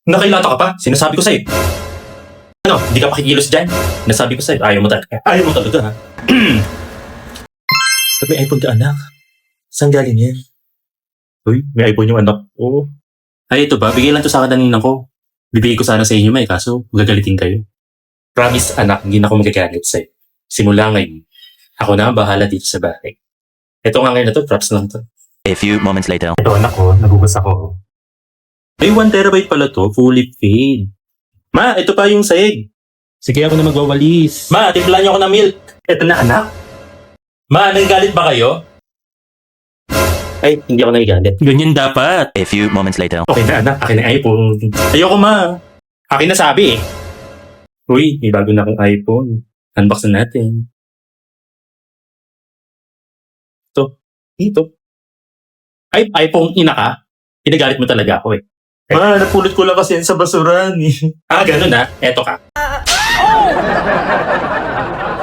Nakailata ka pa? Sinasabi ko sa'yo. Ano, hindi ka pakikilos dyan? Nasabi ko sa'yo, ayaw mo talaga. Ayaw mo talaga, ha? Ba't may iPhone ka, anak? Saan galing yan? Uy, may iPhone yung anak ko. Ay, ito ba? Bigay lang to sa akin ng ko. Bibigay ko sana sa inyo, may kaso magagalitin kayo. Promise, anak, hindi na ako magagalit sa'yo. Simula ngayon, ako na ang bahala dito sa bahay. Ito nga ngayon na to, props lang to. A few moments later. Ito anak ko, nagugas ako. Ay, 1 terabyte pala to, fully paid. Ma, ito pa yung sahig. Sige, ako na magwawalis. Ma, timpla niyo ako ng milk. Ito na anak. Ma, nagagalit ba kayo? Ay, hindi ako nagagalit. Ganyan dapat. A few moments later. Okay na anak, akin ang iPhone. Ayoko ma. Akin na sabi eh. Uy, may bago na akong iPhone. Unbox na natin. Ito. Ay, iPhone ina ka? Pinagalit mo talaga ako eh. Ma, napulot ko lang kasi yan sa basuran eh. Ah, ganun ah. Eto ka.